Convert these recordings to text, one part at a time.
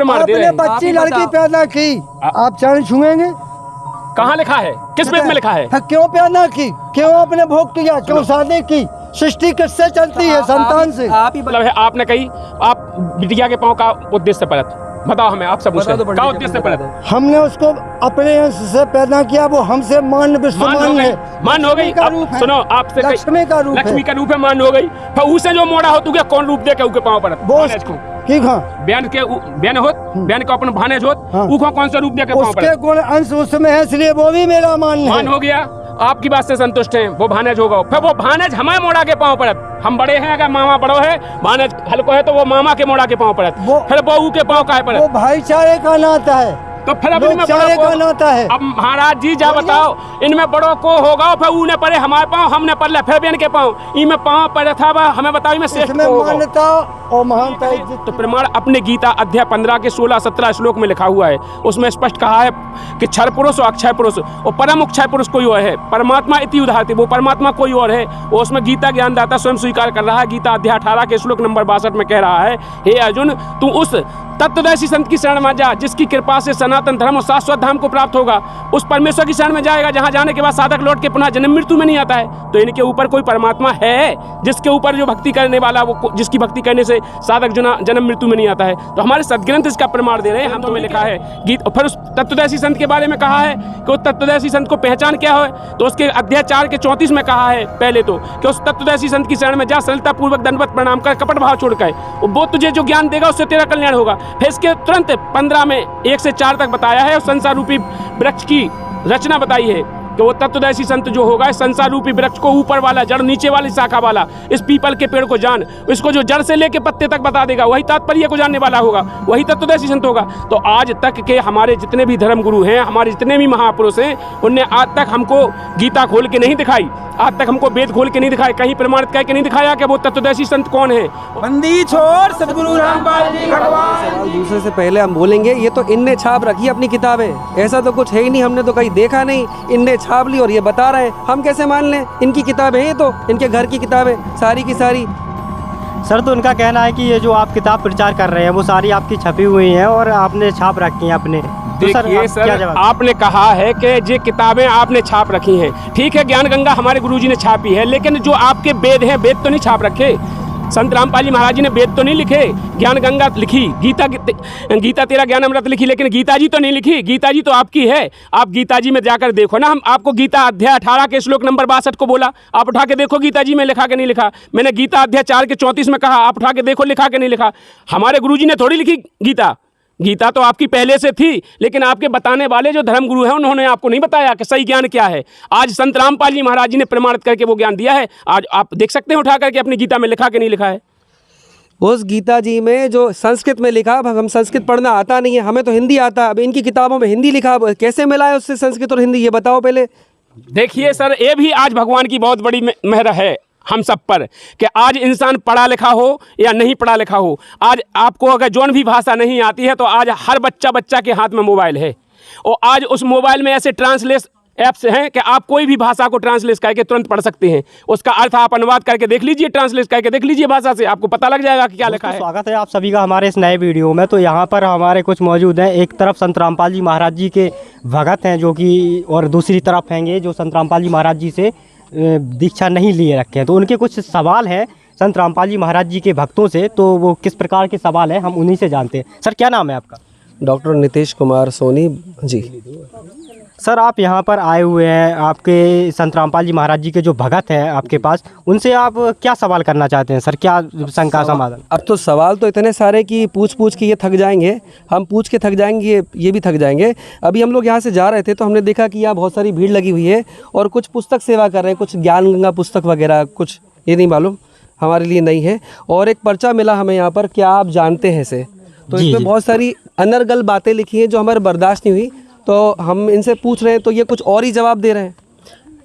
प्रमाण दे रहे हैं? बच्ची लड़की पैदा की, आप चरण छुएंगे? कहाँ लिखा है, किस वेद में लिखा है? क्यों पैदा की, क्यों आपने भोग किया, क्यों शादी की? सृष्टि किससे चलती है? संतान से। आप ही मतलब है, आपने कही आप बिटिया के पाँव का उद्देश्य परत बताओ हमें, आप सब क्या उद्देश्य परत? हमने उसको अपने अंश से पैदा किया, वो हमसे मान विश्वमान है। मान हो गई। सुनो, आपसे लक्ष्मी का रूप, लक्ष्मी का रूप है, मान हो गई। फिर उसे जो मोड़ा हो तू क्या कौन रूप दे के उनके पाँव परत? बयान के बयान होत, बयान का अपन भानेज होत, उनको कौन सा रूप दे के पाँव परत? उसके गुण अंश उसमें है, इसलिए वो भी मेरा मान हो गया। आपकी बात से संतुष्ट हैं, वो भानेज होगा। फिर वो भानेज हमारे मोड़ा के पाँव पड़त। हम बड़े हैं, अगर मामा बड़ो है, भानेज हल्को है तो वो मामा के मोड़ा के पाँव पड़त। फिर बहू के पाँव का पड़त। वो भाईचारे का नाता है, तो फिर अब इनमें बड़ों का नाता है। अब महाराज जी जा बताओ, इनमें बड़ों को होगा, फिर उन्हें पड़े हमारे पाँव, हमने पड़ फिर बेन के पाँव, इनमें पाँव पड़े था, हमें बताओ इनमें श्रेष्ठ मान्यता और महानता। तो प्रमाण अपने गीता अध्याय 15 के 16-17 श्लोक में लिखा हुआ है। उसमें स्पष्ट कहा है कि क्षर पुरुष और अक्षय पुरुष और परम अक्षय पुरुष कोई और है, परमात्मा इति उदाहरति, वो परमात्मा कोई और है। वो उसमें गीता ज्ञानदाता स्वयं स्वीकार कर रहा है। गीता अध्याय 18 के श्लोक नंबर 62 में कह रहा है, हे अर्जुन, तू उस तत्वदर्शी संत की शरण में जा, जिसकी कृपा से सनातन धर्म और शाश्वत धाम को प्राप्त होगा। उस परमेश्वर की शरण में जाएगा जहां जाने के बाद साधक लौट के पुनः जन्म मृत्यु में नहीं आता है। तो इनके ऊपर कोई परमात्मा है जिसके ऊपर जो भक्ति करने वाला, वो जिसकी भक्ति करने से साधक जन्म मृत्यु में नहीं आता है। तो हमारे सदग्रंथ इसका प्रमाण दे रहे हैं। हम तुम्हें लिखा है गीत। फिर उस तत्वदर्शी संत के बारे में कहा है कि उस तत्वदर्शी संत को पहचान क्या है, तो उसके अध्याय 4 के 34 में कहा है पहले तो कि उस तत्वदर्शी संत की शरण में जा, सरलता पूर्वक दंडवत प्रणाम कर, कपट भाव छोड़ कर, वो तुझे जो ज्ञान देगा उससे तेरा कल्याण होगा। फिर इसके तुरंत 15 में 1 से 4 तक बताया है और संसार रूपी वृक्ष की रचना बताई है कि वो तत्वदर्शी संत जो होगा, संसार रूपी वृक्ष को ऊपर वाला, जड़ नीचे वाली शाखा वाला, इस पीपल के पेड़ को जान, इसको जो जड़ से लेके पत्ते तक बता देगा, वही तात्पर्य को जानने वाला होगा, वही तत्वदर्शी संत होगा। तो आज तक के हमारे जितने भी धर्म गुरु हैं, हमारे जितने भी महापुरुष हैं, उनने आज तक हमको गीता खोल के नहीं दिखाई, आज तक हमको वेद खोल के नहीं दिखाए, कहीं प्रमाणित करके नहीं दिखाया कि वो तत्वदर्शी संत कौन है। बंदी छोड़ सद्गुरु रामपाल जी भगवान। दूसरे से पहले हम बोलेंगे, ये तो इनने छाप रखी अपनी किताबें, ऐसा तो कुछ है ही नहीं, हमने तो कहीं देखा नहीं। इनने छाप ली और ये बता रहे हैं, हम कैसे मान लें? इनकी किताबें हैं, तो इनके घर की किताबें सारी की सारी। सर, तो उनका कहना है कि ये जो आप किताब प्रचार कर रहे हैं वो सारी आपकी छपी हुई हैं और आपने छाप रखी हैं अपने। देखिए सर, आपने कहा है कि ये किताबें आपने छाप रखी हैं, ठीक है, ज्ञान गंगा हमारे गुरुजी ने छापी है, लेकिन जो आपके वेद हैं, वेद तो नहीं छाप रखे। संत रामपाल जी महाराज जी ने वेद तो नहीं लिखे, ज्ञान गंगा लिखी, गीता तेरा ज्ञान अमृत लिखी, लेकिन गीता जी तो नहीं लिखी। गीता जी तो आपकी है, आप गीता जी में जाकर देखो ना। हम आपको गीता अध्याय 18 के श्लोक नंबर 62 को बोला, आप उठा के देखो गीता जी में लिखा के नहीं लिखा। मैंने गीता अध्याय 4 के 34 में कहा, आप उठा के देखो लिखा के नहीं लिखा। हमारे गुरुजी ने थोड़ी लिखी गीता, गीता तो आपकी पहले से थी, लेकिन आपके बताने वाले जो धर्म गुरु हैं उन्होंने आपको नहीं बताया कि सही ज्ञान क्या है। आज संत रामपाल जी महाराज जी ने प्रमाणित करके वो ज्ञान दिया है। आज आप देख सकते हैं उठा करके अपनी गीता में लिखा कि नहीं लिखा है। उस गीता जी में जो संस्कृत में लिखा, अब हम संस्कृत पढ़ना आता नहीं है, हमें तो हिंदी आता है। अब इनकी किताबों में हिंदी लिखा, कैसे मिला है उससे संस्कृत और हिंदी, ये बताओ पहले। देखिए सर, ये भी आज भगवान की बहुत बड़ी मेहर है हम सब पर कि आज इंसान पढ़ा लिखा हो या नहीं पढ़ा लिखा हो, आज आपको अगर जौन भी भाषा नहीं आती है तो आज हर बच्चा के हाथ में मोबाइल है, और आज उस मोबाइल में ऐसे ट्रांसलेट ऐप्स हैं कि आप कोई भी भाषा को ट्रांसलेट करके तुरंत पढ़ सकते हैं। उसका अर्थ आप अनुवाद करके देख लीजिए, ट्रांसलेट करके देख लीजिए भाषा से, आपको पता लग जाएगा कि क्या लिखा है। स्वागत है आप सभी का हमारे इस नए वीडियो में। तो यहाँ पर हमारे कुछ मौजूद हैं, एक तरफ संत रामपाल जी महाराज जी के भगत हैं जो कि, और दूसरी तरफ हैं जो संत रामपाल जी महाराज जी से दीक्षा नहीं लिए रखे हैं। तो उनके कुछ सवाल हैं संत रामपाल जी महाराज जी के भक्तों से, तो वो किस प्रकार के सवाल हैं हम उन्हीं से जानते हैं। सर, क्या नाम है आपका? डॉक्टर नितेश कुमार सोनी जी। सर, आप यहाँ पर आए हुए हैं, आपके संत रामपाल जी महाराज जी के जो भगत हैं आपके पास, उनसे आप क्या सवाल करना चाहते हैं सर? क्या शंका समाधान? अब तो सवाल तो इतने सारे कि पूछ के ये थक जाएंगे, हम पूछ के थक जाएंगे, ये भी थक जाएंगे। अभी हम लोग यहाँ से जा रहे थे तो हमने देखा कि यहाँ बहुत सारी भीड़ लगी हुई है और कुछ पुस्तक सेवा कर रहे हैं, कुछ ज्ञान गंगा पुस्तक वगैरह, कुछ ये नहीं मालूम, हमारे लिए नहीं है। और एक पर्चा मिला हमें यहाँ पर, क्या आप जानते हैं इसे? तो इसमें बहुत सारी अनर्गल बातें लिखी हैं जो हमारे बर्दाश्त नहीं हुई, तो हम इनसे पूछ रहे हैं तो ये कुछ और ही जवाब दे रहे हैं।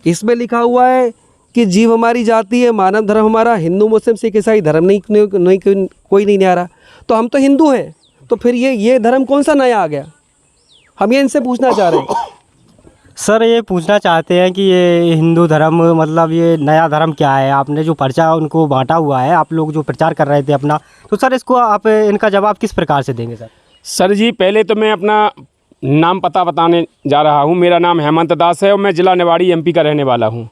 इसमें लिखा हुआ है कि जीव हमारी जाति है, मानव धर्म हमारा, हिंदू मुस्लिम सिख ईसाई धर्म नहीं कोई नहीं न्यारा। तो हम तो हिंदू हैं, तो फिर ये धर्म कौन सा नया आ गया? हम ये इनसे पूछना चाह रहे हैं। सर, ये पूछना चाहते हैं कि ये हिंदू धर्म मतलब ये नया धर्म क्या है? आपने जो पर्चा उनको बांटा हुआ है, आप लोग जो प्रचार कर रहे थे अपना, तो सर इसको आप इनका जवाब किस प्रकार से देंगे सर? सर जी, पहले तो मैं अपना नाम पता बताने जा रहा हूँ। मेरा नाम हेमंत दास है और मैं ज़िला निवाड़ी एमपी का रहने वाला हूँ।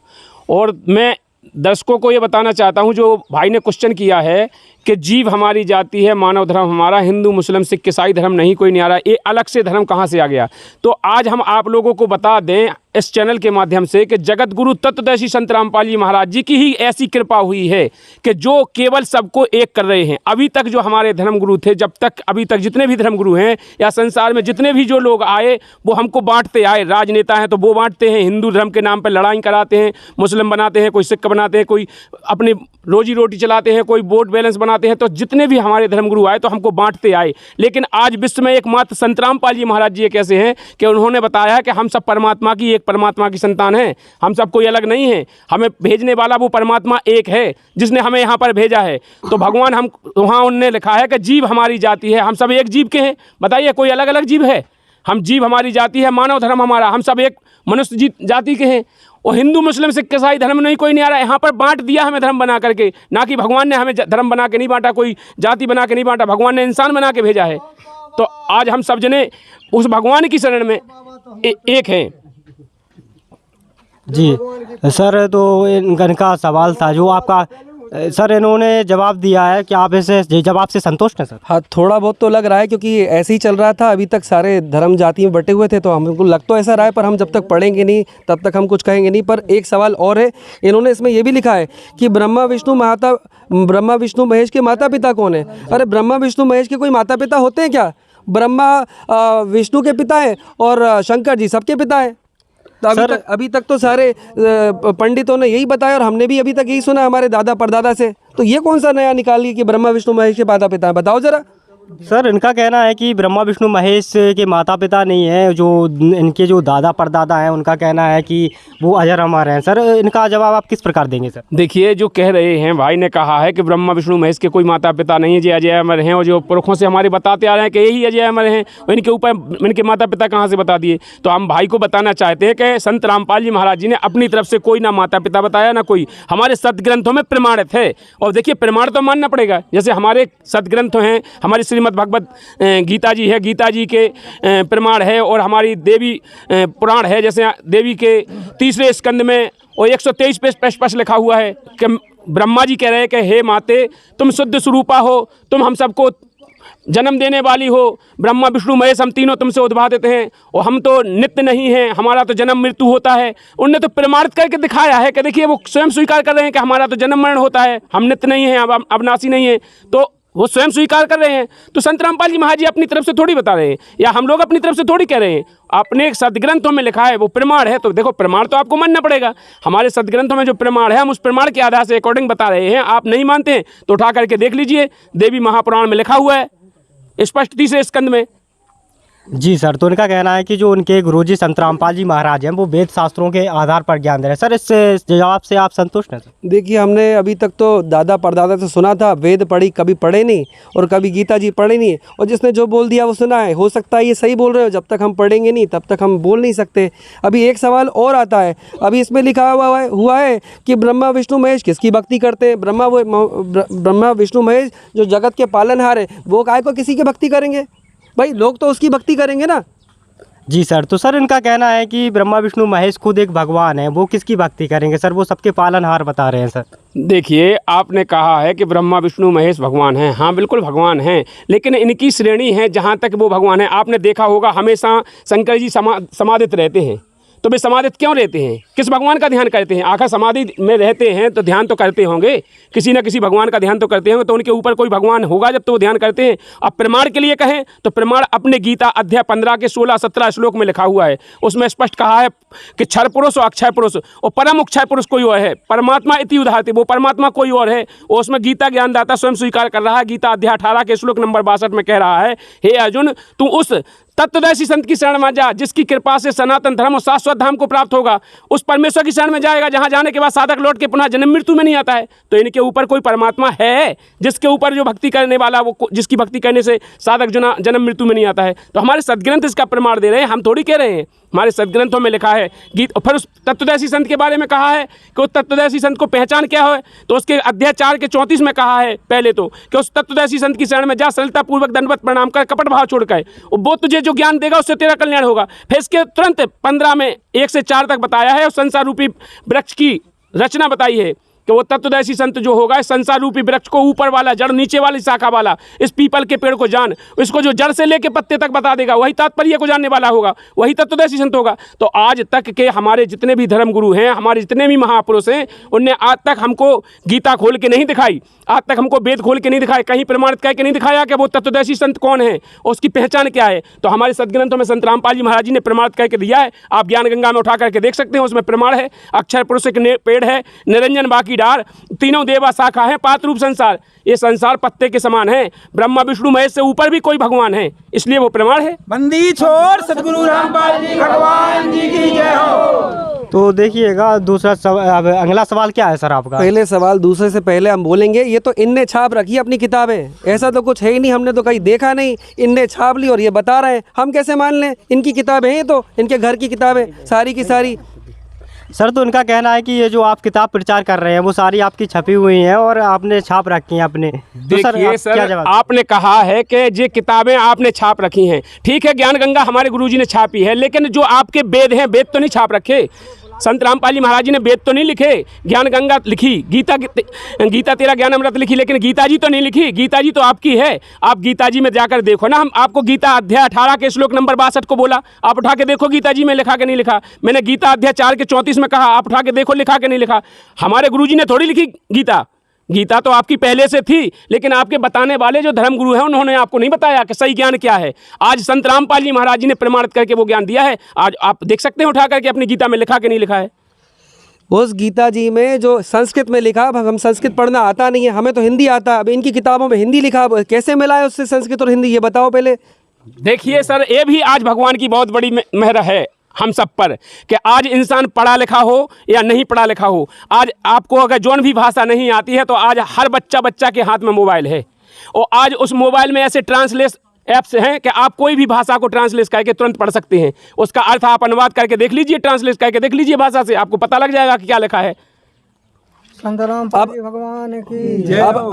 और मैं दर्शकों को ये बताना चाहता हूँ, जो भाई ने क्वेश्चन किया है कि जीव हमारी जाति है, मानव धर्म हमारा, हिंदू मुस्लिम सिख ईसाई धर्म नहीं कोई न्यारा, ये अलग से धर्म कहाँ से आ गया। तो आज हम आप लोगों को बता दें इस चैनल के माध्यम से कि जगत गुरु तत्वदर्शी संत रामपाल जी महाराज जी की ही ऐसी कृपा हुई है कि जो केवल सबको एक कर रहे हैं। अभी तक जो हमारे धर्म गुरु थे, जब तक अभी तक जितने भी धर्म गुरु हैं या संसार में जितने भी जो लोग आए वो हमको बांटते आए। राजनेता हैं तो वो बांटते हैं, हिंदू धर्म के नाम पर लड़ाई कराते हैं, मुस्लिम बनाते हैं, कोई सिख बनाते हैं, कोई अपनी रोजी रोटी चलाते हैं, कोई वोट बैलेंस बनाते हैं। तो जितने भी हमारे धर्मगुरु आए तो हमको बांटते आए। लेकिन आज विश्व में एकमात्र संत रामपाल जी महाराज जी एक ऐसे हैं कि उन्होंने बताया कि हम सब परमात्मा की, एक परमात्मा की संतान हैं, हम सब कोई अलग नहीं है। हमें भेजने वाला वो परमात्मा एक है जिसने हमें यहाँ पर भेजा है। तो भगवान हम वहाँ उनने लिखा है कि जीव हमारी जाति है, हम सब एक जीव के हैं। बताइए कोई अलग अलग जीव है? हम जीव हमारी जाति है, मानव धर्म हमारा, हम सब एक मनुष्य जाति के हैं। और हिंदू मुस्लिम सिख ईसाई धर्म नहीं कोई नहीं आ रहा है। यहाँ पर बांट दिया हमें धर्म बना करके, ना कि भगवान ने हमें धर्म बना के नहीं बांटा, कोई जाति बना के नहीं बांटा, भगवान ने इंसान बना के भेजा है। तो आज हम सब जने उस भगवान की शरण में एक हैं। जी सर, तो इनका सवाल था जो आपका, सर इन्होंने जवाब दिया है कि आप इसे जवाब से संतुष्ट हैं सर? हाँ, थोड़ा बहुत तो लग रहा है, क्योंकि ऐसे ही चल रहा था अभी तक, सारे धर्म जाति में बटे हुए थे, तो हमको लग तो ऐसा रहा है, पर हम जब तक पढ़ेंगे नहीं तब तक हम कुछ कहेंगे नहीं। पर एक सवाल और है, इन्होंने इसमें यह भी लिखा है कि ब्रह्मा विष्णु महेश के माता पिता कौन है? अरे ब्रह्मा विष्णु महेश के कोई माता पिता होते हैं क्या? ब्रह्मा विष्णु के पिता है और शंकर जी सबके पिता है। तो अभी तक तो सारे पंडितों ने यही बताया और हमने भी अभी तक यही सुना हमारे दादा परदादा से। तो ये कौन सा नया निकालिए कि ब्रह्मा विष्णु महेश के माता पिता है? बताओ जरा। सर इनका कहना है कि ब्रह्मा विष्णु महेश के माता पिता नहीं है, जो इनके जो दादा परदादा हैं उनका कहना है कि वो अजर अमर हैं। सर इनका जवाब आप किस प्रकार देंगे सर? देखिए, जो कह रहे हैं भाई ने कहा है कि ब्रह्मा विष्णु महेश के कोई माता पिता नहीं है, जो अजय अमर हैं, और जो पुरखों से हमारे बताते आ रहे हैं कि यही अजय अमर हैं, इनके ऊपर इनके माता पिता कहाँ से बता दिए? तो हम भाई को बताना चाहते हैं कि संत रामपाल जी महाराज जी ने अपनी तरफ से कोई ना माता पिता बताया ना कोई, हमारे सदग्रंथों में प्रमाणित है। और देखिए, प्रमाण तो मानना पड़ेगा। जैसे हमारे सदग्रंथ हैं, हमारी श्रीमद् भगवत गीता जी है, गीता जी के प्रमाण है, और हमारी देवी पुराण है, जैसे देवी के 3रे स्कंद में और 123 पे स्पष्ट लिखा हुआ है कि ब्रह्मा जी कह रहे हैं कि हे माते, तुम शुद्ध स्वरूपा हो, तुम हम सबको जन्म देने वाली हो। ब्रह्मा विष्णु महेश हम तीनों तुमसे उद्भावित हैं और हम तो नित्य नहीं हैं, हमारा तो जन्म मृत्यु होता है। उनने तो प्रमाणित करके दिखाया है कि देखिए, वो स्वयं स्वीकार कर रहे हैं कि हमारा तो जन्म मरण होता है, हम नित्य नहीं हैं, अब अविनाशी नहीं है। तो वो स्वयं स्वीकार कर रहे हैं। तो संत रामपाल जी महाराज जी अपनी तरफ से थोड़ी बता रहे हैं, या हम लोग अपनी तरफ से थोड़ी कह रहे हैं। अपने सदग्रंथों में लिखा है, वो प्रमाण है। तो देखो, प्रमाण तो आपको मानना पड़ेगा। हमारे सदग्रंथों में जो प्रमाण है, हम उस प्रमाण के आधार से अकॉर्डिंग बता रहे हैं। आप नहीं मानते हैं तो उठा करके देख लीजिए, देवी महापुराण में लिखा हुआ है स्पष्ट 3रे स्कंद में। जी सर, तो इनका कहना है कि जो उनके गुरुजी संत रामपाल जी महाराज हैं वो वेद शास्त्रों के आधार पर ज्ञान दे रहे हैं। सर इस जवाब से आप संतुष्ट हैं सर? देखिए, हमने अभी तक तो दादा परदादा से सुना था, वेद पढ़ी कभी पढ़े नहीं और कभी गीता जी पढ़े नहीं, और जिसने जो बोल दिया वो सुना है। हो सकता है ये सही बोल रहे हो, जब तक हम पढ़ेंगे नहीं तब तक हम बोल नहीं सकते। अभी एक सवाल और आता है, अभी इसमें लिखा हुआ है कि ब्रह्मा विष्णु महेश किसकी भक्ति करते हैं? ब्रह्मा विष्णु महेश जो जगत के पालनहार है, वो काय को किसी की भक्ति करेंगे? भाई लोग तो उसकी भक्ति करेंगे ना। जी सर, तो सर इनका कहना है कि ब्रह्मा विष्णु महेश खुद एक भगवान है, वो किसकी भक्ति करेंगे सर? वो सबके पालनहार बता रहे हैं सर। देखिए, आपने कहा है कि ब्रह्मा विष्णु महेश भगवान हैं। हाँ, बिल्कुल भगवान हैं, लेकिन इनकी श्रेणी है जहाँ तक वो भगवान है। आपने देखा होगा, हमेशा शंकर जी समाधित रहते हैं। तो वे समाधित क्यों रहते हैं? किस भगवान का ध्यान करते हैं? आखिर समाधि में रहते हैं तो ध्यान तो करते होंगे, किसी न किसी भगवान का ध्यान तो करते होंगे। तो उनके ऊपर कोई भगवान होगा जब तो वो ध्यान करते हैं। अब प्रमाण के लिए कहें तो प्रमाण अपने गीता अध्याय 15 के 16-17 श्लोक में लिखा हुआ है। उसमें स्पष्ट कहा है कि क्षर पुरुष और अक्षय पुरुष और परम अक्षय पुरुष कोई और है, परमात्मा इति उदाहरते, वो परमात्मा कोई और है। और उसमें गीता ज्ञानदाता स्वयं स्वीकार कर रहा है। गीता अध्याय 18 के श्लोक नंबर 62 में कह रहा है, हे अर्जुन, तू उस तत्वदर्शी संत की शरण में जा, जिसकी कृपा से सनातन धर्म और शाश्वत धाम को प्राप्त होगा, उस परमेश्वर की शरण में जाएगा जहाँ जाने के बाद साधक लौट के पुनः जन्म मृत्यु में नहीं आता है। तो इनके ऊपर कोई परमात्मा है जिसके ऊपर जो भक्ति करने वाला, वो जिसकी भक्ति करने से साधक जन्म मृत्यु में नहीं आता है? तो हमारे सदग्रंथ इसका प्रमाण दे रहे हैं, हम थोड़ी कह रहे हैं। हमारे सदग्रंथों में लिखा है गीत। फिर उस तत्वदर्शी संत के बारे में कहा है कि उस तत्वदर्शी संत को पहचान क्या है, तो उसके अध्याय 4 के 34 में कहा है पहले तो कि उस तत्वदर्शी संत की शरण में जा, सरलता पूर्वक दंडवत प्रणाम कर, कपट भाव छोड़कर, वो तुझे जो ज्ञान देगा उससे तेरा कल्याण होगा। फिर इसके तुरंत 15 में 1 से 4 तक बताया है, और संसार रूपी वृक्ष की रचना बताई है कि वो तत्वदर्शी संत जो होगा, इस संसार रूपी वृक्ष को ऊपर वाला, जड़ नीचे वाली शाखा वाला, इस पीपल के पेड़ को जान, इसको जो जड़ से लेके पत्ते तक बता देगा, वही तात्पर्य को जानने वाला होगा, वही तत्वदर्शी संत होगा। तो आज तक के हमारे जितने भी धर्म गुरु हैं, हमारे जितने भी महापुरुष हैं, उनने आज तक हमको गीता खोल के नहीं दिखाई, आज तक हमको वेद खोल के नहीं दिखाए, कहीं प्रमाणित करके नहीं दिखाया कि वो तत्वदर्शी संत कौन है और उसकी पहचान क्या है। तो हमारे सदग्रंथों में संत रामपाल जी महाराज जी ने प्रमाणित करके दिया है, आप ज्ञान गंगा में उठा करके देख सकते हैं, उसमें प्रमाण है। अक्षर पुरुष एक पेड़ है, निरंजन बाकी डार, तीनों देवा शाखा है, पात रूप संसार, ये संसार पत्ते के समान है, ब्रह्मा विष्णु महेश से ऊपर भी कोई भगवान है, इसलिए वो प्रमाण है। बंदी छोड़ सतगुरु रामपाल जी भगवान जी की जय हो। तो देखिएगा दूसरा अब अगला सवाल क्या है सर आपका? पहले सवाल दूसरे से पहले हम बोलेंगे, ये तो इनने छाप रखी है अपनी किताबें, ऐसा तो कुछ है ही नहीं, हमने तो कहीं देखा नहीं, इनने छाप ली और ये बता रहे हैं, हम कैसे मान लें? इनकी किताबें हैं, तो इनके घर की किताबें सारी की सारी। सर तो उनका कहना है कि ये जो आप किताब प्रचार कर रहे हैं वो सारी आपकी छपी हुई हैं और आपने छाप रखी हैं अपने। तो देखिए सर, क्या जवाब? आपने कहा है कि ये किताबें आपने छाप रखी हैं, ठीक है, ज्ञान गंगा हमारे गुरुजी ने छापी है, लेकिन जो आपके वेद हैं, वेद तो नहीं छाप रखे। संत रामपाल जी महाराज जी ने वेद तो नहीं लिखे, ज्ञान गंगा लिखी, गीता तेरा ज्ञान अमृत लिखी, लेकिन गीता जी तो नहीं लिखी। गीता जी तो आपकी है, आप गीता जी में जाकर देखो ना। हम आपको गीता अध्याय 18 के श्लोक नंबर 62 को बोला, आप उठा के देखो गीता जी में लिखा के नहीं लिखा। मैंने गीता अध्याय 4 के 34 में कहा, आप उठा के देखो लिखा के नहीं लिखा। हमारे गुरुजी ने थोड़ी लिखी गीता, गीता तो आपकी पहले से थी, लेकिन आपके बताने वाले जो धर्म गुरु हैं उन्होंने आपको नहीं बताया कि सही ज्ञान क्या है। आज संत रामपाल जी महाराज जी ने प्रमाणित करके वो ज्ञान दिया है, आज आप देख सकते हैं उठा करके अपनी गीता में लिखा के नहीं लिखा है। उस गीता जी में जो संस्कृत में लिखा, अब हम संस्कृत पढ़ना आता नहीं है, हमें तो हिंदी आता है, अब इनकी किताबों में हिंदी लिखा, कैसे मिला है उससे संस्कृत और हिंदी, ये बताओ पहले। देखिए सर, ये भी आज भगवान की बहुत बड़ी मेहर है हम सब पर कि आज इंसान पढ़ा लिखा हो या नहीं पढ़ा लिखा हो, आज आपको अगर जौन भी भाषा नहीं आती है तो आज हर बच्चा के हाथ में मोबाइल है, और आज उस मोबाइल में ऐसे ट्रांसलेट ऐप्स हैं कि आप कोई भी भाषा को ट्रांसलेट करके तुरंत पढ़ सकते हैं। उसका अर्थ आप अनुवाद करके देख लीजिए, ट्रांसलेट करके देख लीजिए भाषा से, आपको पता लग जाएगा कि क्या लिखा है। संत रामपाल जी भगवान की। अब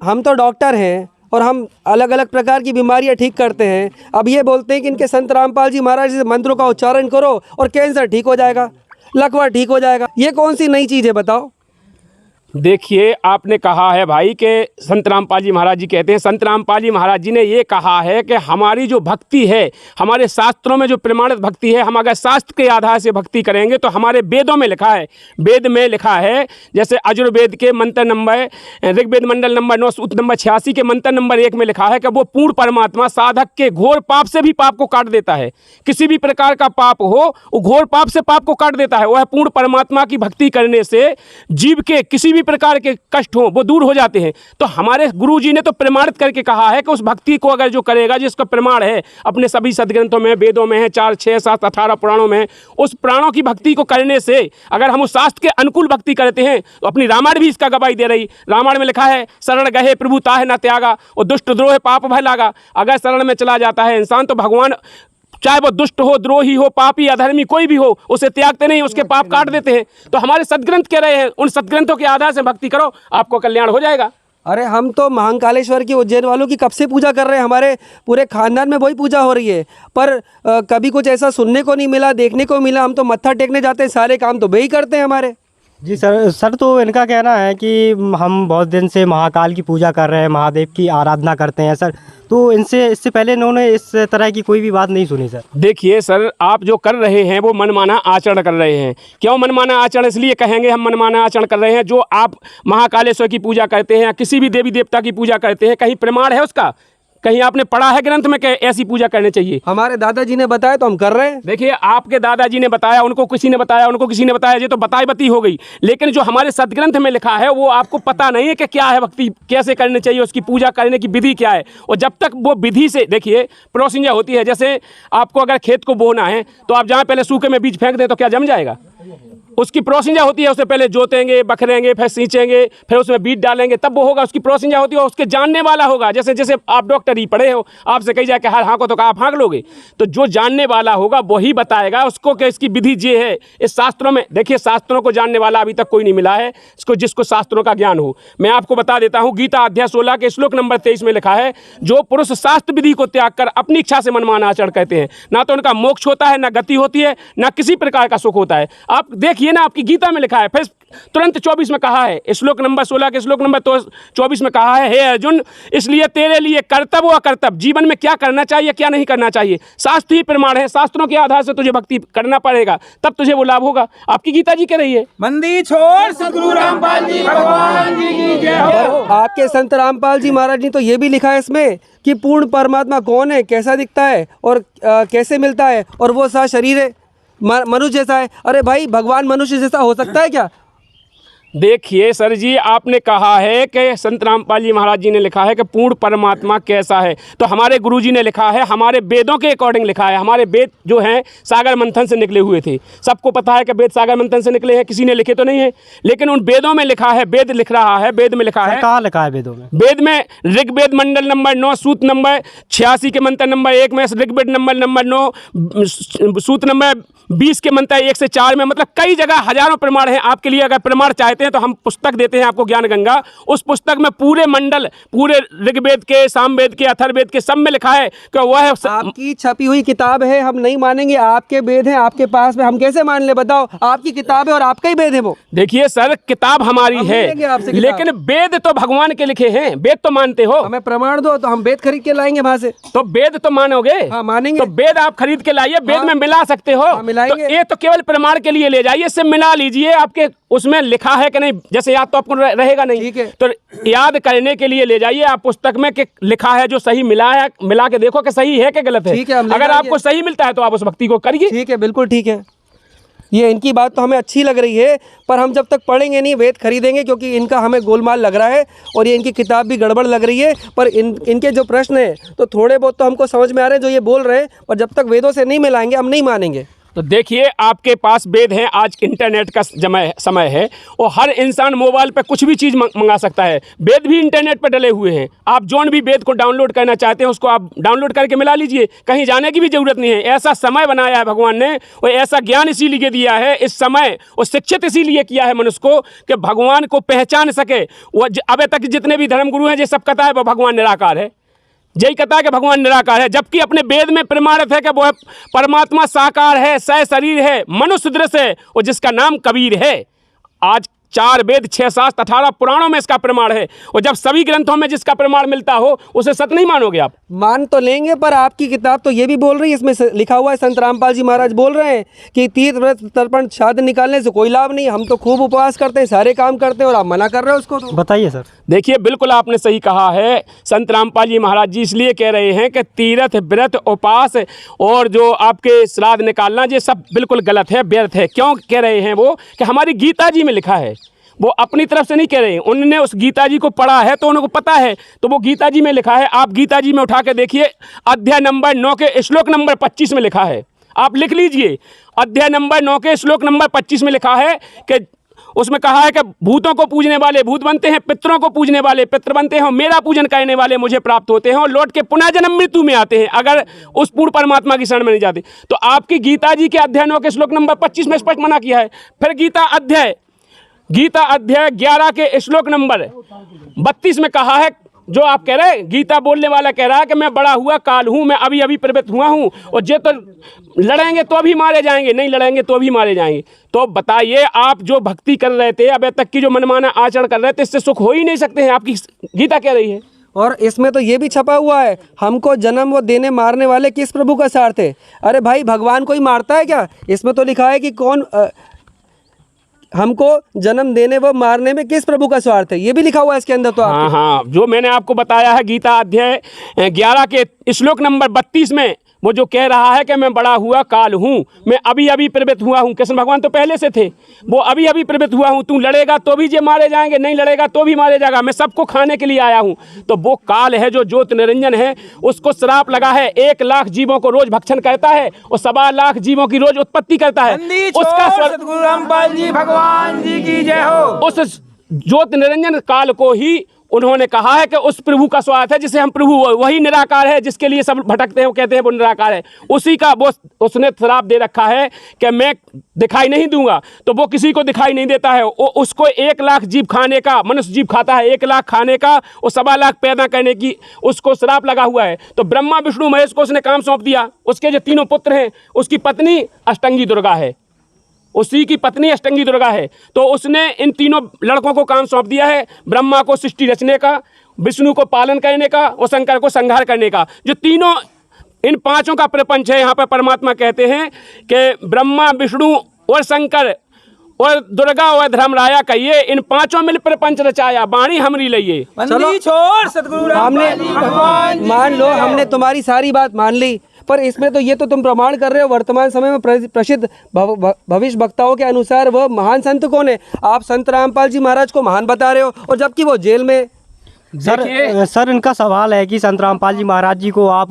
हम तो डॉक्टर हैं और हम अलग अलग प्रकार की बीमारियां ठीक करते हैं। अब ये बोलते हैं कि इनके संत रामपाल जी महाराज से मंत्रों का उच्चारण करो और कैंसर ठीक हो जाएगा, लकवा ठीक हो जाएगा। ये कौन सी नई चीज़ है बताओ? देखिए, आपने कहा है भाई कि संत रामपाल जी महाराज जी कहते हैं, संत रामपाल जी महाराज जी ने ये कहा है कि हमारी जो भक्ति है, हमारे शास्त्रों में जो प्रमाणित भक्ति है, हम अगर शास्त्र के आधार से भक्ति करेंगे तो हमारे वेदों में लिखा है, वेद में लिखा है, जैसे अजुर्वेद के मंत्र नंबर, ऋग्वेद मंडल नंबर 9 सूत्र नंबर 86 के मंत्र नंबर 1 में लिखा है कि वो पूर्ण परमात्मा साधक के घोर पाप से भी पाप को काट देता है। किसी भी प्रकार का पाप हो, वो घोर पाप से पाप को काट देता है। वह पूर्ण परमात्मा की भक्ति करने से जीव के किसी भी प्रकार के कष्ट हो वो दूर हो जाते हैं। तो हमारे गुरुजी ने तो प्रमाणित करके कहा है कि उस भक्ति को अगर जो करेगा, जिसका प्रमाण है अपने सभी सदग्रंथों में, वेदों में है, 4, 6, 7, 18 पुराणों में, उस प्राणों की भक्ति को करने से अगर हम उस शास्त्र के अनुकूल भक्ति करते हैं तो अपनी रामायण भी इसका गवाही दे रही। रामायण में लिखा है, शरण गहे प्रभु ताहे न त्यागा, और दुष्ट द्रोह पाप भय लागा। अगर शरण में चला जाता है इंसान तो भगवान, चाहे वो दुष्ट हो, द्रोही हो, पापी, अधर्मी कोई भी हो, उसे त्यागते नहीं, उसके पाप काट देते हैं। तो हमारे सदग्रंथ कह रहे हैं, उन सदग्रंथों के आधार से भक्ति करो, आपको कल्याण हो जाएगा। अरे हम तो महाकालेश्वर की, उज्जैन वालों की कब से पूजा कर रहे हैं, हमारे पूरे खानदान में वही पूजा हो रही है, पर कभी कुछ ऐसा सुनने को नहीं मिला, देखने को मिला। हम तो मत्था टेकने जाते हैं, सारे काम तो वही करते हैं हमारे। जी सर तो इनका कहना है कि हम बहुत दिन से महाकाल की पूजा कर रहे हैं, महादेव की आराधना करते हैं सर, तो इससे पहले इन्होंने इस तरह की कोई भी बात नहीं सुनी सर। देखिए सर, आप जो कर रहे हैं वो मनमाना आचरण कर रहे हैं। क्यों मनमाना आचरण? इसलिए कहेंगे हम मनमाना आचरण कर रहे हैं। जो आप महाकालेश्वर की पूजा करते हैं या किसी भी देवी देवता की पूजा करते हैं, कहीं प्रमाण है उसका? कहीं आपने पढ़ा है ग्रंथ में कि ऐसी पूजा करनी चाहिए? हमारे दादाजी ने बताया तो हम कर रहे हैं। देखिए, आपके दादाजी ने बताया, उनको किसी ने बताया, उनको किसी ने बताया, ये तो बताई बती हो गई। लेकिन जो हमारे सदग्रंथ में लिखा है वो आपको पता नहीं है कि क्या है, भक्ति कैसे करनी चाहिए, उसकी पूजा करने की विधि क्या है। और जब तक वो विधि से, देखिए प्रोसीजर होती है, जैसे आपको अगर खेत को बोना है तो आप जहाँ पहले सूखे में बीज फेंक दें तो क्या जम जाएगा? उसकी प्रोसीजर होती है, उससे पहले जोतेंगे, बखरेंगे, फिर सींचेंगे, फिर उसमें बीज डालेंगे, तब वो होगा। उसकी प्रोसीजर होती है, उसके जानने वाला होगा। जैसे जैसे आप डॉक्टर ही पढ़े हो, आपसे कही जाए कि हर हाँको तो आप हाँक लोगे, तो जो जानने वाला होगा वही बताएगा उसको कि इसकी विधि ये है। इस शास्त्रों में देखिए, शास्त्रों को जानने वाला अभी तक कोई नहीं मिला है इसको, जिसको शास्त्रों का ज्ञान हो। मैं आपको बता देता हूँ, गीता अध्याय 16 के श्लोक नंबर 23 में लिखा है, जो पुरुष शास्त्र विधि को त्याग कर अपनी इच्छा से मनमाना आचरण कहते हैं, ना तो उनका मोक्ष होता है, ना गति होती है, ना किसी प्रकार का सुख होता है। आप देखिए ना, आपकी गीता में लिखा है, फिर तुरंत 24 में कहा है, श्लोक नंबर 16 के श्लोक नंबर 24 में कहा है, हे अर्जुन, इसलिए तेरे लिए कर्तव्य व अकर्तव्य, जीवन में क्या करना चाहिए क्या नहीं करना चाहिए, शास्त्र ही प्रमाण है। शास्त्रों के आधार से तुझे भक्ति करना पड़ेगा, तब तुझे वो लाभ होगा। आपकी गीता जी कह रही है। मंदिर छोड़ सदगुरु रामपाल जी भगवान जी की जय हो। आपके संत रामपाल जी महाराज ने तो ये भी लिखा है इसमें कि पूर्ण परमात्मा कौन है, कैसा दिखता है और कैसे मिलता है, और वो सा शरीर है, मनुष्य जैसा है। अरे भाई, भगवान मनुष्य जैसा हो सकता है क्या? देखिए सर जी, आपने कहा है कि संत रामपाल जी महाराज जी ने लिखा है कि पूर्ण परमात्मा कैसा है, तो हमारे गुरुजी ने लिखा है, हमारे वेदों के अकॉर्डिंग लिखा है। हमारे वेद जो हैं सागर मंथन से निकले हुए थे, सबको पता है कि वेद सागर मंथन से निकले हैं, किसी ने लिखे तो नहीं है, लेकिन उन वेदों में लिखा है, वेद लिख रहा है, वेद में लिखा है। कहाँ लिखा है वेदों में? वेद में ऋग्वेद मंडल नंबर 9 सूत नंबर 86 के मंत्र नंबर 1 में, ऋग्वेद नंबर 9 सूत नंबर 20 के मंत्र 1 से 4 में, मतलब कई जगह हजारों प्रमाण हैं। आपके लिए अगर प्रमाण चाहते हैं तो हम पुस्तक देते हैं आपको, ज्ञान गंगा। उस पुस्तक में पूरे मंडल, पूरे ऋग्वेद के, सामवेद के, अथर्ववेद के, सब में लिखा है कि वह आपकी छपी हुई किताब है, हम नहीं मानेंगे। आपके वेद हैं आपके पास में, हम कैसे मान ले? बताओ, आपकी किताब है और आपका ही वेद है वो। देखिए सर, किताब हमारी है, लेकिन वेद तो भगवान के लिखे हैं, वेद तो मानते हो। हमें प्रमाण दो तो हम वेद खरीद के लाएंगे वहां से। तो वेद तो मानोगे? हाँ, मानेंगे। तो वेद आप खरीद के लाइए, वेद में मिला सकते हो। तो ये तो केवल प्रमाण के लिए ले जाइए, इससे मिला लीजिए। आपके उसमें लिखा है कि नहीं, जैसे याद तो आपको रहेगा नहीं, ठीक है, तो याद करने के लिए ले जाइए आप पुस्तक में कि लिखा है, जो सही मिला है, मिला के देखो कि सही है कि गलत है। ठीक है, अगर आपको सही मिलता है तो आप उस भक्ति को करिए। ठीक है, बिल्कुल ठीक है। ये इनकी बात तो हमें अच्छी लग रही है, पर हम जब तक पढ़ेंगे नहीं, वेद खरीदेंगे, क्योंकि इनका हमें गोलमाल लग रहा है और ये इनकी किताब भी गड़बड़ लग रही है। पर इनके जो प्रश्न हैं तो थोड़े बहुत तो हमको समझ में आ रहे हैं जो ये बोल रहे हैं, और जब तक वेदों से नहीं मिलाएंगे हम नहीं मानेंगे। तो देखिए, आपके पास वेद हैं, आज इंटरनेट का समय है और हर इंसान मोबाइल पे कुछ भी चीज़ मंगा सकता है। वेद भी इंटरनेट पे डले हुए हैं, आप जोन भी वेद को डाउनलोड करना चाहते हैं उसको आप डाउनलोड करके मिला लीजिए, कहीं जाने की भी ज़रूरत नहीं है। ऐसा समय बनाया है भगवान ने, और ऐसा ज्ञान इसीलिए दिया है इस समय, और शिक्षित इसीलिए किया है मनुष्य को कि भगवान को पहचान सके। वो अभी तक जितने भी धर्मगुरु हैं, ये सब कहता है वो भगवान निराकार है, यही कहता है कि भगवान निराकार है, जबकि अपने वेद में प्रमाणित है कि वह परमात्मा साकार है, सह शरीर है, मनुष्य दृश्य है, और जिसका नाम कबीर है। आज 4 वेद 6 शास्त्र 18 पुराणों में इसका प्रमाण है, और जब सभी ग्रंथों में जिसका प्रमाण मिलता हो उसे सत्य नहीं मानोगे आप? मान तो लेंगे, पर आपकी किताब तो ये भी बोल रही है, इसमें लिखा हुआ है, संत रामपाल जी महाराज बोल रहे हैं कि तीर्थ व्रत तर्पण श्राद्ध निकालने से कोई लाभ नहीं, हम तो खूब उपवास करते हैं, सारे काम करते हैं, और आप मना कर रहे हो उसको। तो बताइए सर। देखिए, बिल्कुल आपने सही कहा है। संत रामपाल जी महाराज जी इसलिए कह रहे हैं कि तीर्थ व्रत उपवास और जो आपके श्राद्ध निकालना, ये सब बिल्कुल गलत है, व्यर्थ है। क्यों कह रहे हैं वो? कि हमारी गीता जी में लिखा है, वो अपनी तरफ से नहीं कह रहे हैं, उन्होंने उस गीता जी को पढ़ा है तो उनको पता है, तो वो गीता जी में लिखा है। आप गीता जी में उठा के देखिए, अध्याय नंबर 9 के श्लोक नंबर 25 में लिखा है, आप लिख लीजिए। अध्याय नंबर 9 के श्लोक नंबर 25 में लिखा है कि उसमें कहा है कि भूतों को पूजने वाले भूत बनते हैं, पितरों को पूजने वाले पितर बनते हैं, और मेरा पूजन करने वाले मुझे प्राप्त होते हैं, और लौट के पुनः जन्म मृत्यु में आते हैं अगर उस पूर्ण परमात्मा की शरण में नहीं जाते। तो आपकी गीता जी के अध्याय 9 के श्लोक नंबर 25 में स्पष्ट मना किया है। फिर गीता अध्याय 11 के श्लोक नंबर 32 में कहा है, जो आप कह रहे हैं, गीता बोलने वाला कह रहा है कि मैं बड़ा हुआ काल हूँ, मैं अभी अभी प्रवृत्त हुआ हूँ, और जे तो लड़ेंगे तो भी मारे जाएंगे, नहीं लड़ेंगे तो भी मारे जाएंगे। तो बताइए, आप जो भक्ति कर रहे थे, अभी तक की जो मनमाना आचरण कर रहे थे, इससे सुख हो ही नहीं सकते हैं, आपकी गीता कह रही है। और इसमें तो ये भी छपा हुआ है, हमको जन्म वो देने मारने वाले किस प्रभु का सार थे। अरे भाई, भगवान कोई मारता है क्या? इसमें तो लिखा है कि कौन हमको जन्म देने व मारने में किस प्रभु का स्वार्थ है, ये भी लिखा हुआ है इसके अंदर। तो हाँ हाँ, जो मैंने आपको बताया है गीता अध्याय 11 के श्लोक नंबर 32 में वो जो कह रहा है कि मैं बड़ा हुआ काल हूँ, मैं अभी अभी प्रवृत्त हुआ हूँ। कृष्ण भगवान तो पहले से थे, वो अभी अभी प्रवृत्त हुआ हूँ। तू लड़ेगा तो भी ये मारे जाएंगे, नहीं लड़ेगा तो भी मारे जाएगा, मैं सबको खाने के लिए आया हूँ। तो वो काल है जो ज्योत निरंजन है, उसको श्राप लगा है, 1 लाख जीवों को रोज भक्षण करता है और 1.25 लाख जीवों की रोज उत्पत्ति करता है। उसका सतगुरु रामपाल जी भगवान जी की जय हो। उस ज्योत निरंजन काल को ही उन्होंने कहा है कि उस प्रभु का स्वार्थ है जिसे हम प्रभु, वही निराकार है जिसके लिए सब भटकते हैं, वो कहते हैं वो निराकार है। उसी का वो उसने श्राप दे रखा है कि मैं दिखाई नहीं दूंगा, तो वो किसी को दिखाई नहीं देता है। वो उसको 1 लाख जीव खाने का, मनुष्य जीव खाता है 1 लाख खाने का और 1.25 लाख पैदा करने की उसको श्राप लगा हुआ है। तो ब्रह्मा विष्णु महेश को उसने काम सौंप दिया। उसके जो 3 पुत्र हैं, उसकी पत्नी अष्टंगी दुर्गा है, उसी की पत्नी अष्टंगी दुर्गा है। तो उसने इन 3 लड़कों को काम सौंप दिया है, ब्रह्मा को सृष्टि रचने का, विष्णु को पालन करने का और शंकर को संहार करने का। जो तीनों इन 5 का प्रपंच है, यहाँ पर परमात्मा कहते हैं कि ब्रह्मा विष्णु और शंकर और दुर्गा और धर्मराया कहिए, इन 5 मिल प्रपंच रचाया, बाणी हमरी लइए। बंदी छोड़ सतगुरु रामपाल जी भगवान जी मान की लो जय हो। हमने तुम्हारी सारी बात मान ली, पर इसमें तो ये तो तुम प्रमाण कर रहे हो वर्तमान समय में प्रसिद्ध भविष्य वक्ताओं के अनुसार वह महान संत कौन है? आप संत रामपाल जी महाराज को महान बता रहे हो और जबकि वो जेल में। सर इनका सवाल है कि संत रामपाल जी महाराज जी को आप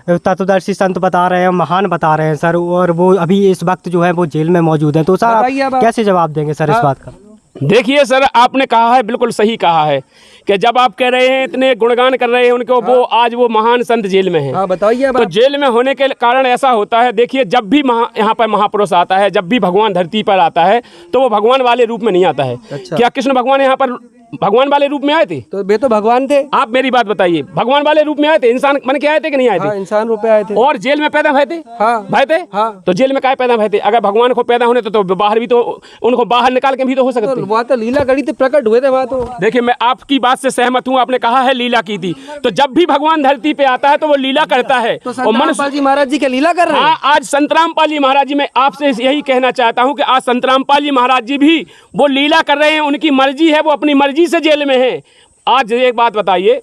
तत्वदर्शी संत बता रहे हैं, महान बता रहे हैं सर, और वो अभी इस वक्त जो है वो जेल में मौजूद हैं, तो सर आप कैसे जवाब देंगे सर इस बात का? देखिए सर, आपने कहा है, बिल्कुल सही कहा है कि जब आप कह रहे हैं, इतने गुणगान कर रहे हैं उनको, वो आज वो महान संत जेल में हैं। हाँ बताइए। तो जेल में होने के कारण ऐसा होता है, देखिए जब भी यहाँ पर महापुरुष आता है, जब भी भगवान धरती पर आता है तो वो भगवान वाले रूप में नहीं आता है। अच्छा। क्या कृष्ण भगवान यहाँ पर भगवान वाले रूप में आए थे? तो वे तो भगवान थे। आप मेरी बात बताइए, भगवान वाले रूप में आए थे? इंसान बन के आए थे कि नहीं आए थे? हाँ, इंसान रूप में आए थे। और जेल में पैदा हुए थे? हाँ। भाई थे? हाँ। तो जेल में काहे पैदा हुए थे? अगर भगवान को पैदा होने तो बाहर भी तो उनको बाहर निकाल के भी तो हो सकते तो वहाँ तो लीला करी थी, प्रकट हुए थे वहाँ तो। देखिए, मैं आपकी बात से सहमत हूँ, आपने कहा है लीला की थी, तो जब भी भगवान धरती पे आता है तो वो लीला करता है। तो संत रामपाल जी महाराज जी क्या लीला कर रहे हैं? हाँ, आज संत रामपाल जी महाराज जी, मैं आपसे यही कहना चाहता हूँ कि आज संत रामपाल जी महाराज जी भी वो लीला कर रहे हैं, उनकी मर्जी है, वो अपनी मर्जी से जेल में है। आज एक बात बताइए,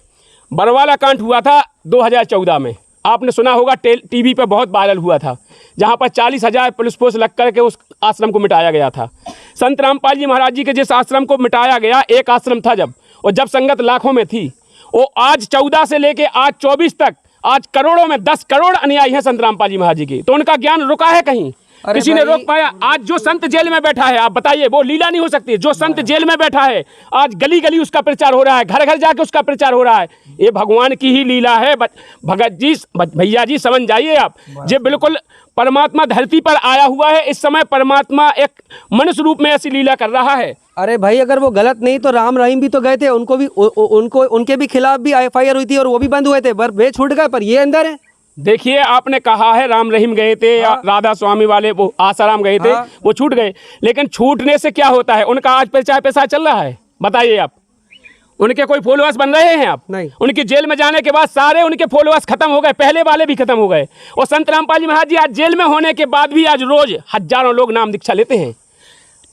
बरवाला कांड हुआ था 2014 में, आपने सुना होगा, टीवी पे बहुत वायरल हुआ था, जहाँ पर 40,000 पुलिस फोर्स लग करके उस आश्रम को मिटाया गया था। संत रामपाल जी महाराज जी के जिस आश्रम को मिटाया गया, एक आश्रम था जब, और जब संगत लाखों में थी, वो आज 14 से लेके आज 24 तक, आज करोड़ों में 10 करोड़ अनुयायी हैं संत रामपाल जी महाराज जी की। तो उनका ज्ञान रुका है कहीं? किसी ने रोक पाया? आज जो संत जेल में बैठा है, आप बताइए, वो लीला नहीं हो सकती? जो संत जेल में बैठा है, आज गली गली उसका प्रचार हो रहा है, घर घर जाके उसका प्रचार हो रहा है, ये भगवान की ही लीला है। भगत जी, भैया जी, समझ जाइए आप, ये बिल्कुल परमात्मा धरती पर आया हुआ है। इस समय परमात्मा एक मनुष्य रूप में ऐसी लीला कर रहा है। अरे भाई, अगर वो गलत नहीं तो राम रहीम भी तो गए थे, उनको भी उनके भी खिलाफ भी FIR हुई थी और वो भी बंद हुए थे, पर वे छूट गए, पर ये अंदर है। देखिए, आपने कहा है राम रहीम गए थे, या राधा स्वामी वाले वो आसाराम गए थे, वो छूट गए, लेकिन छूटने से क्या होता है? उनका आज प्रचार पैसा चल रहा है, बताइए आप? उनके कोई फॉलोअर्स बन रहे हैं आप? नहीं। उनके जेल में जाने के बाद सारे उनके फॉलोअर्स खत्म हो गए, पहले वाले भी खत्म हो गए। और संत रामपाल जी महाराज जी आज जेल में होने के बाद भी आज रोज हजारों लोग नाम दीक्षा लेते हैं,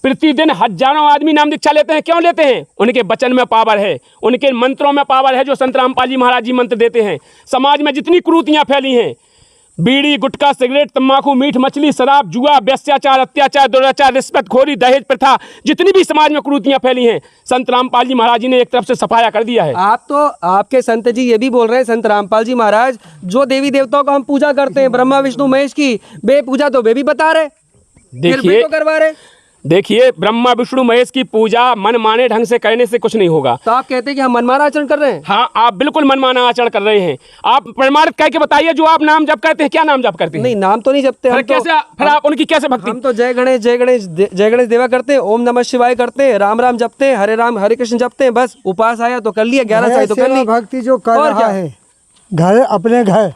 प्रतिदिन हजारों आदमी नाम दीक्षा लेते हैं। क्यों लेते हैं? उनके वचन में पावर है, उनके मंत्रों में पावर है, जो संत रामपाल जी महाराज जी मंत्र देते हैं। समाज में जितनी कुरीतियाँ फैली हैं, बीड़ी, गुटखा, सिगरेट, तम्बाकू, मीठ मछली, शराब, जुआ, व्यत्याचार, अत्याचार, दुराचार, रिश्वतखोरी, दहेज प्रथा, जितनी भी समाज में कुरीतियाँ फैली हैं, संत रामपाल जी महाराज जी ने एक तरफ से सफाया कर दिया है। आप तो, आपके संत जी ये भी बोल रहे हैं, संत रामपाल जी महाराज जो देवी देवताओं को हम पूजा करते हैं, ब्रह्मा विष्णु महेश की, वे पूजा तो वे भी बता रहे, देखिए, तो करवा रहे। देखिए, ब्रह्मा विष्णु महेश की पूजा मन माने ढंग से करने से कुछ नहीं होगा। तो आप कहते हैं कि हम मनमाना आचरण कर रहे हैं? हाँ, आप बिल्कुल मनमाना आचरण कर रहे हैं। आप प्रमाणित करके बताइए, जो आप नाम जप करते हैं, क्या नाम जप करते हैं? नहीं, नाम तो नहीं जपते हम। कैसे फिर आप उनकी कैसे भक्ति? हम तो जय गणेश जय गणेश जय गणेश देवा करते हैं, ओम नमः शिवाय करते हैं, राम राम जपते हैं, हरे राम हरे कृष्ण जपते हैं, बस। उपास आया तो कर लिया, 11 साल तो कर ली। भक्ति जो कर और रहा क्या? है, घर अपने घर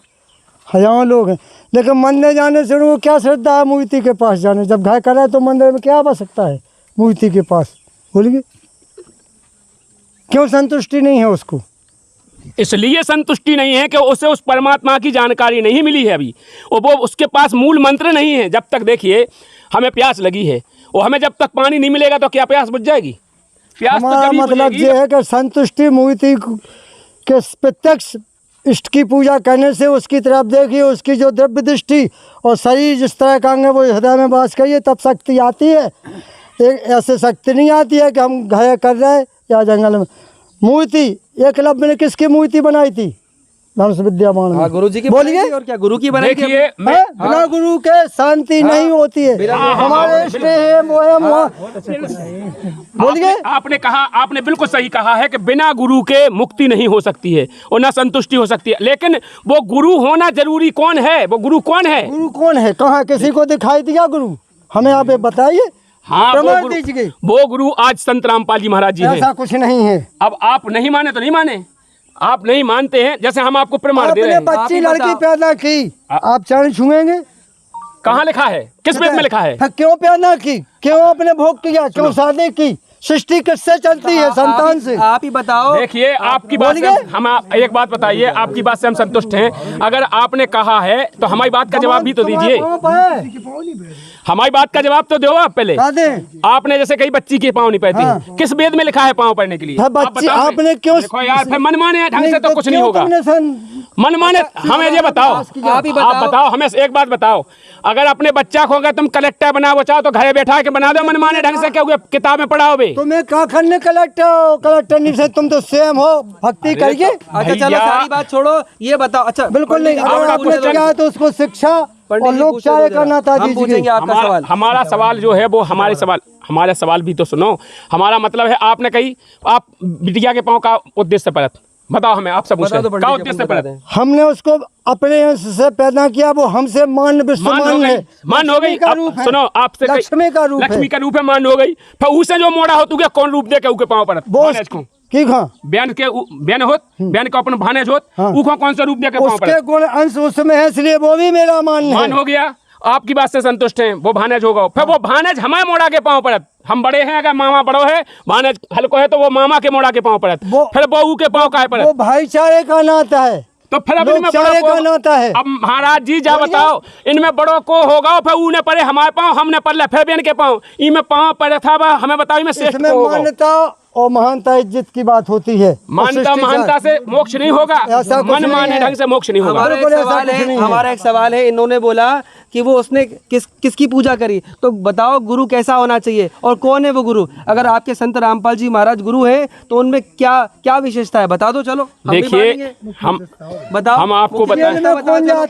हजारों लोग हैं, लेकिन मंदिर जाने से उनको क्या श्रद्धा है मूर्ति के पास जाने? जब घर करे तो मंदिर में क्या आवश्यकता है मूर्ति के पास? बोलिए, क्यों संतुष्टि नहीं है उसको? इसलिए संतुष्टि नहीं है कि उसे उस परमात्मा की जानकारी नहीं मिली है अभी, और वो उसके पास मूल मंत्र नहीं है। जब तक देखिए हमें प्यास लगी है वो हमें जब तक पानी नहीं मिलेगा तो क्या प्यास बुझ जाएगी? प्यास तो हमारा जब ही मतलब बुझेगी। ये है कि संतुष्टि मूर्ति के प्रत्यक्ष इष्ट की पूजा करने से उसकी तरफ देखिए, उसकी जो द्रव्य दृष्टि और शरीर जिस तरह का अंग है वो हृदय में वास करिए, तब शक्ति आती है। एक ऐसे शक्ति नहीं आती है कि हम घर कर रहे हैं या जंगल में। मूर्ति एकलव्य ने किसकी मूर्ति बनाई थी? धनुष विद्यावान ने। हाँ, गुरु जी की बोलिए। बनाई थी और क्या गुरु की बनाई थी? देखिए मैं है? बिना गुरु के शांति नहीं होती है। हमारे इष्ट है वो है बोलिए। आपने कहा, आपने बिल्कुल सही कहा है कि बिना गुरु के मुक्ति नहीं हो सकती है और ना संतुष्टि हो सकती है। लेकिन वो गुरु होना जरूरी कौन है? वो गुरु कौन है? गुरु कौन है? कहाँ किसी को दिखाई दिया गुरु? हमें आप ये बताइए, हाँ, प्रमाण दीजिए। वो गुरु आज संत रामपाल जी महाराज जी हैं। ऐसा कुछ नहीं है। अब आप नहीं माने तो नहीं माने, आप नहीं मानते हैं, जैसे हम आपको प्रमाण दे रहे आपने हैं। बच्ची लड़की पैदा की, आप चरण छुएंगे? कहाँ लिखा है? किस वेद में लिखा है? फिर क्यों पैदा की? क्यों आपने भोग किया? क्यों शादी की? सृष्टि किससे चलती है? संतान से। आप ही बताओ। देखिए आपकी बात से हम एक बात बताइए, आपकी बात से हम संतुष्ट हैं। अगर आपने कहा है तो हमारी बात का जवाब भी तो दीजिए। हमारी बात का जवाब तो दो आप पहले। आपने जैसे कई बच्ची के पाँव नहीं पहनती, किस वेद में लिखा है पाँव पहनने के लिए? फिर बच्ची आप बताओ। आपने क्यों? देखो यार, फिर मनमाने ढंग से तो कुछ नहीं क्यों होगा। तुमने मनमाने हमें ये बताओ, आप ही आप बताओ हमें एक बात बताओ। अगर अपने बच्चा को अगर तुम कलेक्टर बनाओ चाहो तो घर बैठा के बना दो, मनमाने ढंग से क्या हुआ? किताबें पढ़ाओगे? तुम्हें कहाँ खन्ने कलेक्टर नहीं से, तुम तो स्वयं हो, भक्ति करिए। अच्छा चलो भैया। सारी बात छोड़ो, ये बताओ। अच्छा बिल्कुल नहीं, पंडित जी, अगर आप आपने पूछे किया है तो उसको शिक्षा पंडित और जी लोग पूछे चाहे तो का जरा। नाता हम पूछेंगे दीजिए। आपका सवाल। हमारा सवाल जो है वो हमारा सवाल भी तो सुनो। हमारा मतलब है, आपने कही आप बिटिया के पाँव का उद्देश्य परत बताओ हमें, आप सब बता दो क्या पंडित जी, उद्देश्य अपन बता परत? दें। हमने उसको अपने अंश से पैदा किया, वो हमसे मान विश्वमान है। मान हो गई। लक्ष्मी का अब रूप है। सुनो, आपसे लक्ष्मी का रूप है। लक्ष्मी का रूप है, मान हो गई। फिर उसे जो मोड़ा हो तू क्या कौन रूप दे के उके पाँव परत? वो भानेज को की हाँ, बयान होत, बयान का अपन भानेज होत, हाँ। उको कौन सा रूप दे के पाँव उसके परत? गुण अंश उसमें है, इसलिए वो भी मेरा मान मान है। हो गया। आपकी बात से संतुष्ट हैं, वो भानेज होगा। फिर वो भानेज हमारे मोड़ा के पाँव पड़त। हम बड़े हैं, अगर मामा बड़ो है, भानेज हल्को है तो वो मामा के मोड़ा के पाँव पड़त। फिर बहू के पाँव का है वो पड़त। भाईचारे का नाता है। तो फिर अब इनमें लोकचारे बड़ों का नाता है। अब महाराज जी जा बताओ, इनमें बड़ों को होगा, फिर ऊने पड़े हमारे पाँव, हमने पड़े फिर बेन के पाँव, इनमें पाँव पड़े था बा, हमें बताओ इनमें श्रेष्ठ इसमें को होगा। मान्यता और महानता इज्जत की बात होती है। मानता महानता से मोक्ष नहीं होगा, ऐसा कुछ मन नहीं माने है। ढंग से मोक्ष नहीं होगा। हमारा बिल्कुल एक ऐसा सवाल कुछ है, नहीं है। हमारा एक सवाल है, इन्होंने बोला कि वो उसने किसकी पूजा करी, तो बताओ गुरु कैसा होना चाहिए और कौन है वो गुरु? अगर आपके संत रामपाल जी महाराज गुरु हैं तो उनमें क्या क्या विशेषता है, बता दो। चलो हम भी देखिए, मानेंगे। हम बताओ, हम आपको मुख्य बताएं। विशेषता बताओ, चलो।